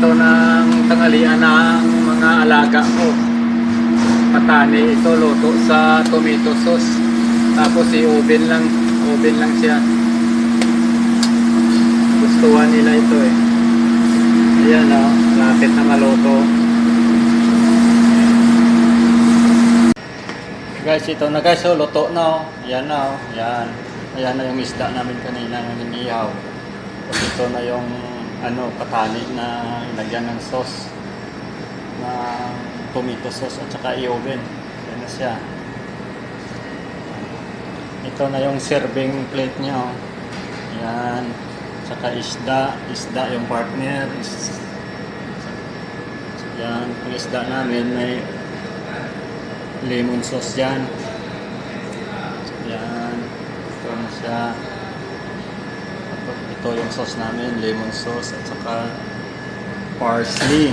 ito ng tanghalian ng mga alaga ko. Patani ito, luto sa tomato sauce. Tapos i-oven lang siya. Gustuhan nila ito eh. Ayan o, lapit na maluto. Guys, ito na guys, oh, luto na oh. Ayan na oh, ayan. Ayan na yung isda namin kanina, yung inihaw. Tapos ito na yung patani na lagyan ng sauce na tomato sauce at saka i-oven. Ayan na siya. Ito na yung serving plate niya oh. Ayan. Saka isda yung partner. Ayan, ang isda namin may lemon sauce dyan. Ayan, ito na siya. Ito yung sauce namin, lemon sauce at saka parsley.